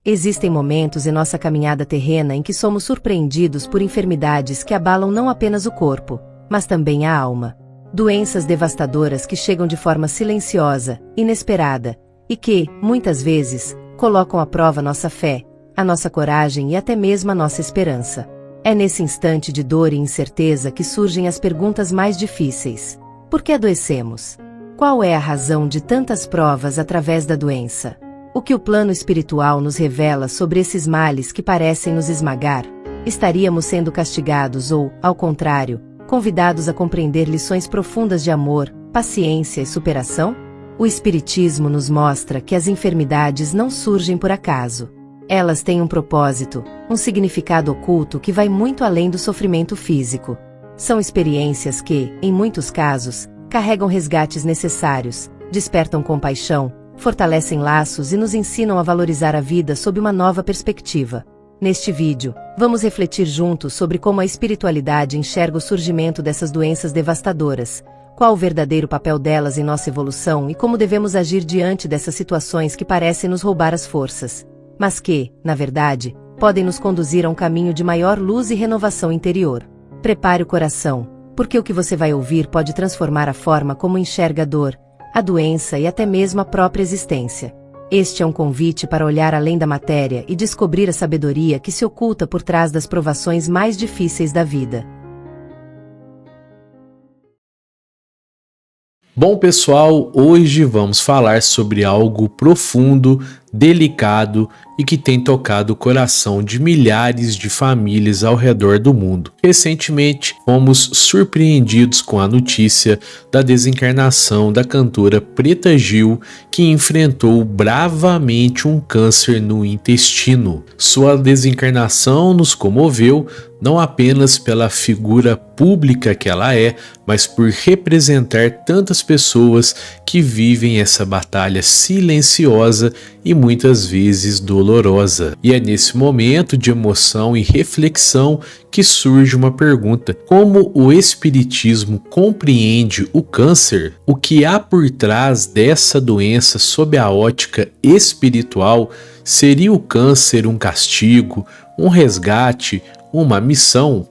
Existem momentos em nossa caminhada terrena em que somos surpreendidos por enfermidades que abalam não apenas o corpo, mas também a alma. Doenças devastadoras que chegam de forma silenciosa, inesperada, e que, muitas vezes, colocam à prova nossa fé, a nossa coragem e até mesmo a nossa esperança. É nesse instante de dor e incerteza que surgem as perguntas mais difíceis. Por que adoecemos? Qual é a razão de tantas provas através da doença? O que o plano espiritual nos revela sobre esses males que parecem nos esmagar? Estaríamos sendo castigados ou, ao contrário, convidados a compreender lições profundas de amor, paciência e superação? O Espiritismo nos mostra que as enfermidades não surgem por acaso. Elas têm um propósito, um significado oculto que vai muito além do sofrimento físico. São experiências que, em muitos casos, carregam resgates necessários, despertam compaixão, fortalecem laços e nos ensinam a valorizar a vida sob uma nova perspectiva. Neste vídeo, vamos refletir juntos sobre como a espiritualidade enxerga o surgimento dessas doenças devastadoras, qual o verdadeiro papel delas em nossa evolução e como devemos agir diante dessas situações que parecem nos roubar as forças, mas que, na verdade, podem nos conduzir a um caminho de maior luz e renovação interior. Prepare o coração, porque o que você vai ouvir pode transformar a forma como enxerga a dor, a doença e até mesmo a própria existência. Este é um convite para olhar além da matéria e descobrir a sabedoria que se oculta por trás das provações mais difíceis da vida. Bom, pessoal, hoje vamos falar sobre algo profundo, delicado e que tem tocado o coração de milhares de famílias ao redor do mundo. Recentemente, fomos surpreendidos com a notícia da desencarnação da cantora Preta Gil, que enfrentou bravamente um câncer no intestino. Sua desencarnação nos comoveu, não apenas pela figura pública que ela é, mas por representar tantas pessoas que vivem essa batalha silenciosa e muitas vezes dolorosa. E é nesse momento de emoção e reflexão que surge uma pergunta: como o Espiritismo compreende o câncer? O que há por trás dessa doença sob a ótica espiritual? Seria o câncer um castigo, um resgate, uma missão?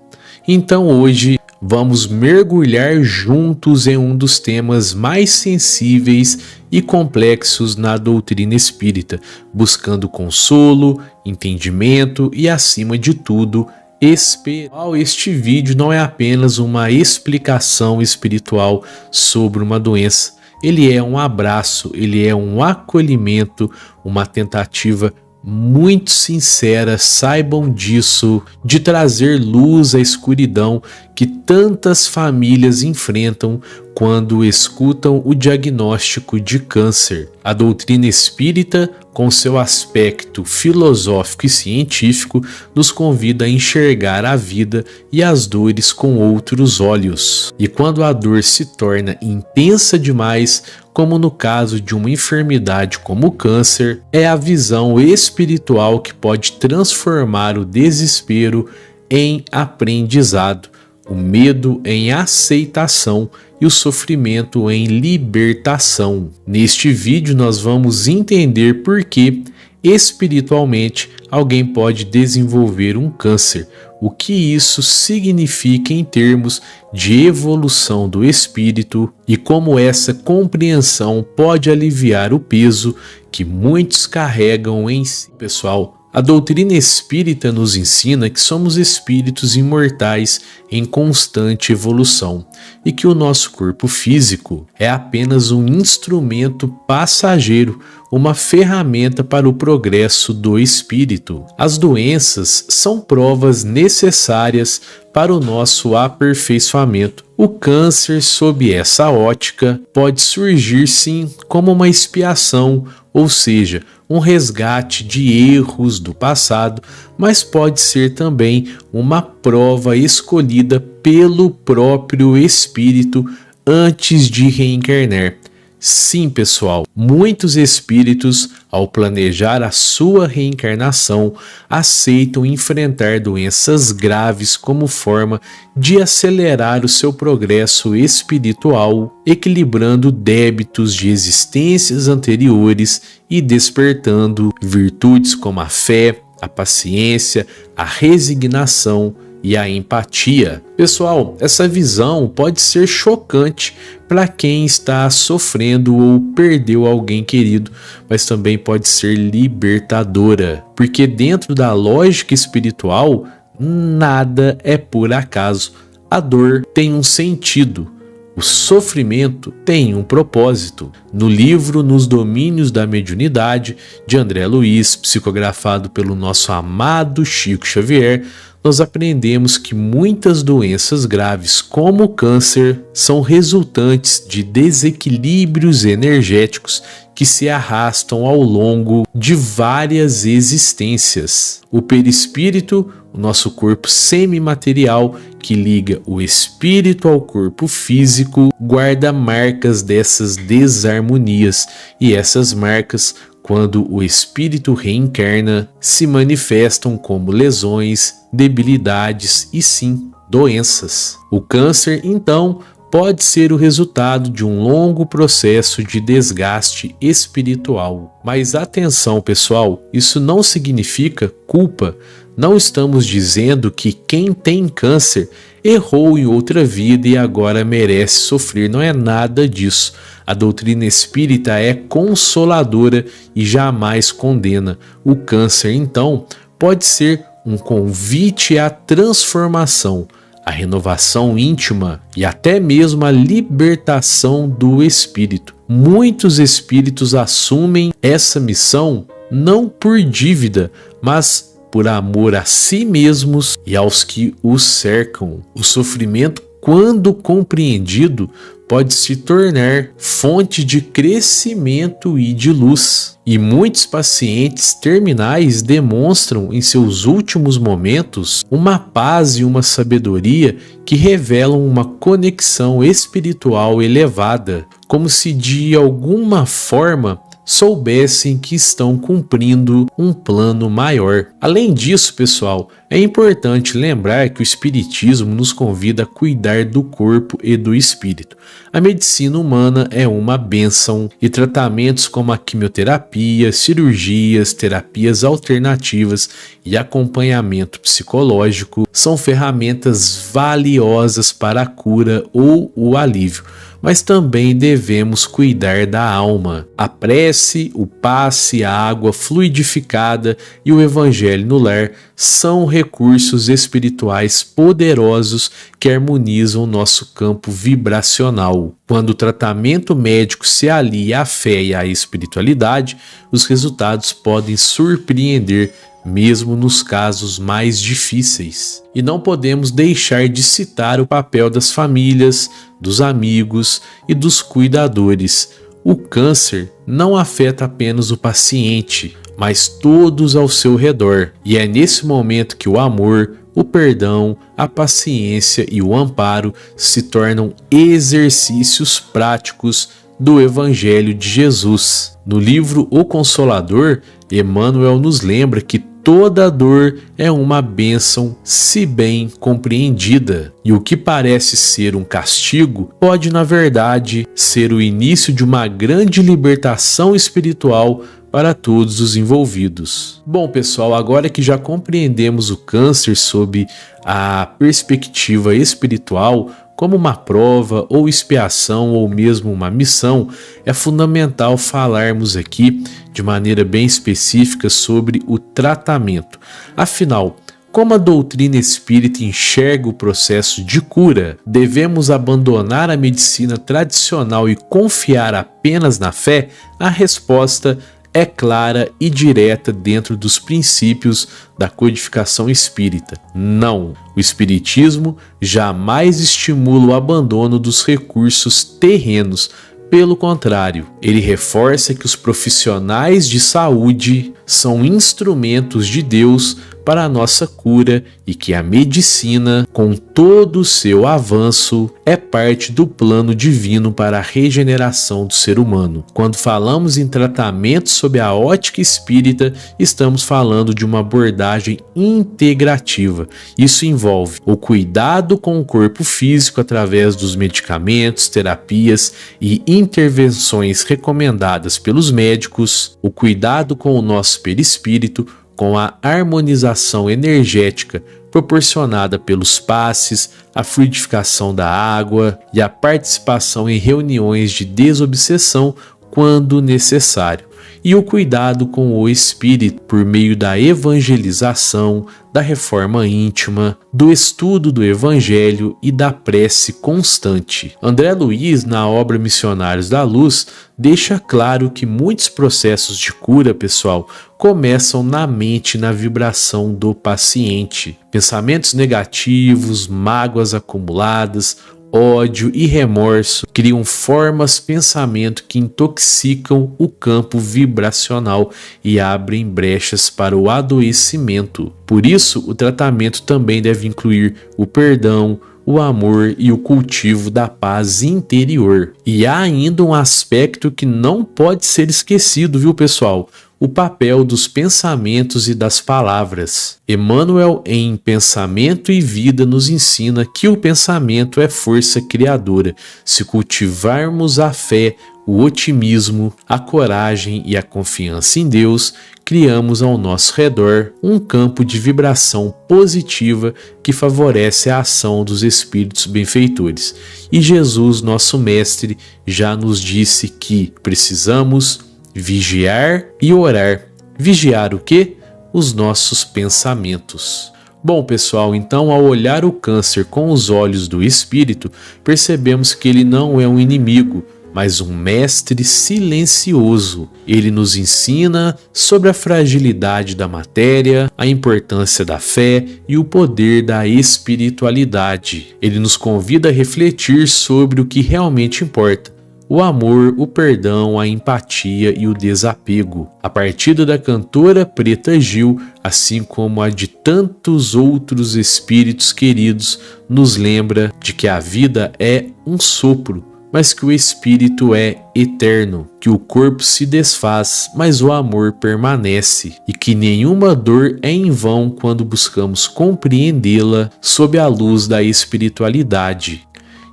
Então hoje vamos mergulhar juntos em um dos temas mais sensíveis e complexos na doutrina espírita, buscando consolo, entendimento e, acima de tudo, esperança. Este vídeo não é apenas uma explicação espiritual sobre uma doença. Ele é um abraço, ele é um acolhimento, uma tentativa muito sincera, saibam disso, de trazer luz à escuridão que tantas famílias enfrentam quando escutam o diagnóstico de câncer. A doutrina espírita, com seu aspecto filosófico e científico, nos convida a enxergar a vida e as dores com outros olhos. E quando a dor se torna intensa demais, como no caso de uma enfermidade como o câncer, é a visão espiritual que pode transformar o desespero em aprendizado, o medo em aceitação e o sofrimento em libertação. Neste vídeo nós vamos entender por que, espiritualmente, alguém pode desenvolver um câncer, o que isso significa em termos de evolução do espírito e como essa compreensão pode aliviar o peso que muitos carregam em si. Pessoal, a doutrina espírita nos ensina que somos espíritos imortais em constante evolução e que o nosso corpo físico é apenas um instrumento passageiro, uma ferramenta para o progresso do espírito. As doenças são provas necessárias para o nosso aperfeiçoamento. O câncer, sob essa ótica, pode surgir sim como uma expiação, ou seja, um resgate de erros do passado, mas pode ser também uma prova escolhida pelo próprio espírito antes de reencarnar. Sim, pessoal, muitos espíritos ao planejar a sua reencarnação, aceitam enfrentar doenças graves como forma de acelerar o seu progresso espiritual, equilibrando débitos de existências anteriores e despertando virtudes como a fé, a paciência, a resignação e a empatia. Pessoal, essa visão pode ser chocante para quem está sofrendo ou perdeu alguém querido, mas também pode ser libertadora, porque dentro da lógica espiritual, nada é por acaso. A dor tem um sentido. O sofrimento tem um propósito. No livro Nos Domínios da Mediunidade, de André Luiz, psicografado pelo nosso amado Chico Xavier, nós aprendemos que muitas doenças graves, como o câncer, são resultantes de desequilíbrios energéticos que se arrastam ao longo de várias existências. O perispírito, o nosso corpo semimaterial que liga o espírito ao corpo físico, guarda marcas dessas desarmonias, e essas marcas, quando o espírito reencarna, se manifestam como lesões, debilidades e sim, doenças. O câncer, então, pode ser o resultado de um longo processo de desgaste espiritual. Mas atenção, pessoal, isso não significa culpa. Não estamos dizendo que quem tem câncer errou em outra vida e agora merece sofrer. Não é nada disso. A doutrina espírita é consoladora e jamais condena. O câncer, então, pode ser um convite à transformação, à renovação íntima e até mesmo à libertação do espírito. Muitos espíritos assumem essa missão não por dívida, mas por amor a si mesmos e aos que os cercam. O sofrimento, quando compreendido, pode se tornar fonte de crescimento e de luz. E muitos pacientes terminais demonstram em seus últimos momentos uma paz e uma sabedoria que revelam uma conexão espiritual elevada, como se de alguma forma soubessem que estão cumprindo um plano maior. Além disso, pessoal, é importante lembrar que o Espiritismo nos convida a cuidar do corpo e do espírito. A medicina humana é uma bênção e tratamentos como a quimioterapia, cirurgias, terapias alternativas e acompanhamento psicológico são ferramentas valiosas para a cura ou o alívio. Mas também devemos cuidar da alma. A prece, o passe, a água fluidificada e o evangelho no lar são recursos espirituais poderosos que harmonizam nosso campo vibracional. Quando o tratamento médico se alia à fé e à espiritualidade, os resultados podem surpreender mesmo nos casos mais difíceis. E não podemos deixar de citar o papel das famílias, dos amigos e dos cuidadores. O câncer não afeta apenas o paciente, mas todos ao seu redor. E é nesse momento que o amor, o perdão, a paciência e o amparo se tornam exercícios práticos do Evangelho de Jesus. No livro O Consolador, Emmanuel nos lembra que toda dor é uma bênção, se bem compreendida. E o que parece ser um castigo pode, na verdade, ser o início de uma grande libertação espiritual para todos os envolvidos. Bom, pessoal, agora que já compreendemos o câncer sob a perspectiva espiritual, como uma prova ou expiação ou mesmo uma missão, é fundamental falarmos aqui de maneira bem específica sobre o tratamento. Afinal, como a doutrina espírita enxerga o processo de cura? Devemos abandonar a medicina tradicional e confiar apenas na fé? A resposta é clara e direta dentro dos princípios da codificação espírita. Não, o espiritismo jamais estimula o abandono dos recursos terrenos. Pelo contrário, ele reforça que os profissionais de saúde são instrumentos de Deus para a nossa cura e que a medicina, com todo o seu avanço, é parte do plano divino para a regeneração do ser humano. Quando falamos em tratamento sob a ótica espírita, estamos falando de uma abordagem integrativa. Isso envolve o cuidado com o corpo físico através dos medicamentos, terapias e intervenções recomendadas pelos médicos, o cuidado com o nosso perispírito, com a harmonização energética proporcionada pelos passes, a fluidificação da água e a participação em reuniões de desobsessão quando necessário, e o cuidado com o espírito por meio da evangelização, da reforma íntima, do estudo do evangelho e da prece constante. André Luiz, na obra Missionários da Luz, deixa claro que muitos processos de cura, pessoal, começam na mente, na vibração do paciente. Pensamentos negativos, mágoas acumuladas, ódio e remorso criam formas de pensamento que intoxicam o campo vibracional e abrem brechas para o adoecimento. Por isso, o tratamento também deve incluir o perdão, o amor e o cultivo da paz interior. E há ainda um aspecto que não pode ser esquecido, viu, pessoal? O papel dos pensamentos e das palavras. Emmanuel, em Pensamento e Vida, nos ensina que o pensamento é força criadora. Se cultivarmos a fé, o otimismo, a coragem e a confiança em Deus, criamos ao nosso redor um campo de vibração positiva que favorece a ação dos espíritos benfeitores. E Jesus, nosso mestre, já nos disse que precisamos vigiar e orar. Vigiar o quê? Os nossos pensamentos. Bom, pessoal, então ao olhar o câncer com os olhos do espírito, percebemos que ele não é um inimigo, mas um mestre silencioso. Ele nos ensina sobre a fragilidade da matéria, a importância da fé e o poder da espiritualidade. Ele nos convida a refletir sobre o que realmente importa: o amor, o perdão, a empatia e o desapego. A partida da cantora Preta Gil, assim como a de tantos outros espíritos queridos, nos lembra de que a vida é um sopro, mas que o espírito é eterno, que o corpo se desfaz, mas o amor permanece, e que nenhuma dor é em vão quando buscamos compreendê-la sob a luz da espiritualidade.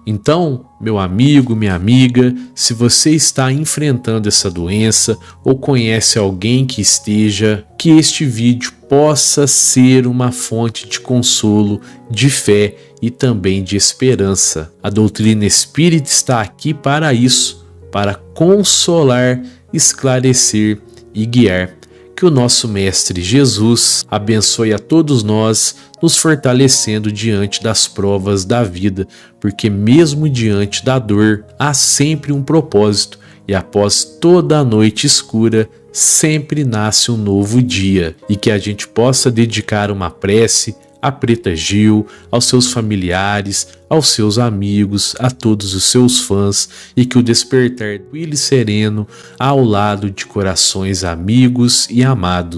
Então, meu amigo, minha amiga, se você está enfrentando essa doença ou conhece alguém que esteja, que este vídeo possa ser uma fonte de consolo, de fé e também de esperança. A doutrina espírita está aqui para isso, para consolar, esclarecer e guiar. Que o nosso Mestre Jesus abençoe a todos nós, nos fortalecendo diante das provas da vida, porque mesmo diante da dor, há sempre um propósito, e após toda a noite escura, sempre nasce um novo dia, e que a gente possa dedicar uma prece a Preta Gil, aos seus familiares, aos seus amigos, a todos os seus fãs, e que o despertar tranquilo e sereno ao lado de corações amigos e amados.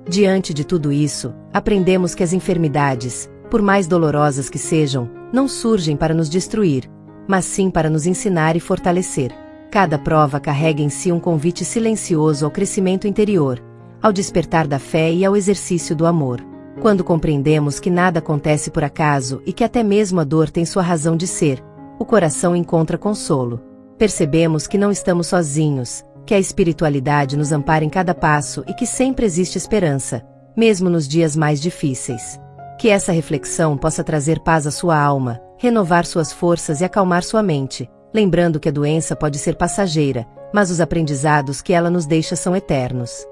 Diante de tudo isso, aprendemos que as enfermidades, por mais dolorosas que sejam, não surgem para nos destruir, mas sim para nos ensinar e fortalecer. Cada prova carrega em si um convite silencioso ao crescimento interior, ao despertar da fé e ao exercício do amor. Quando compreendemos que nada acontece por acaso e que até mesmo a dor tem sua razão de ser, o coração encontra consolo. Percebemos que não estamos sozinhos, que a espiritualidade nos ampara em cada passo e que sempre existe esperança, mesmo nos dias mais difíceis. Que essa reflexão possa trazer paz à sua alma, renovar suas forças e acalmar sua mente, lembrando que a doença pode ser passageira, mas os aprendizados que ela nos deixa são eternos.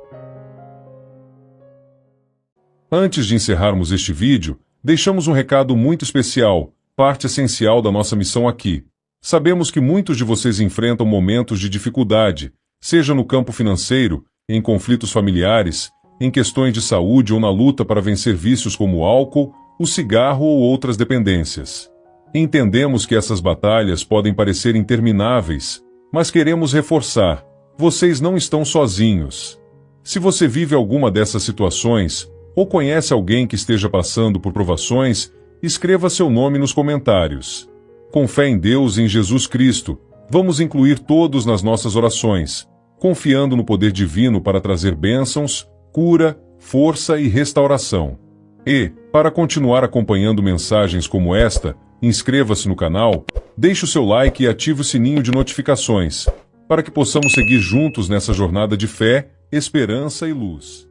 Antes de encerrarmos este vídeo, deixamos um recado muito especial, parte essencial da nossa missão aqui. Sabemos que muitos de vocês enfrentam momentos de dificuldade, seja no campo financeiro, em conflitos familiares, em questões de saúde ou na luta para vencer vícios como o álcool, o cigarro ou outras dependências. Entendemos que essas batalhas podem parecer intermináveis, mas queremos reforçar: vocês não estão sozinhos. Se você vive alguma dessas situações, ou conhece alguém que esteja passando por provações, escreva seu nome nos comentários. Com fé em Deus e em Jesus Cristo, vamos incluir todos nas nossas orações, confiando no poder divino para trazer bênçãos, cura, força e restauração. E, para continuar acompanhando mensagens como esta, inscreva-se no canal, deixe o seu like e ative o sininho de notificações, para que possamos seguir juntos nessa jornada de fé, esperança e luz.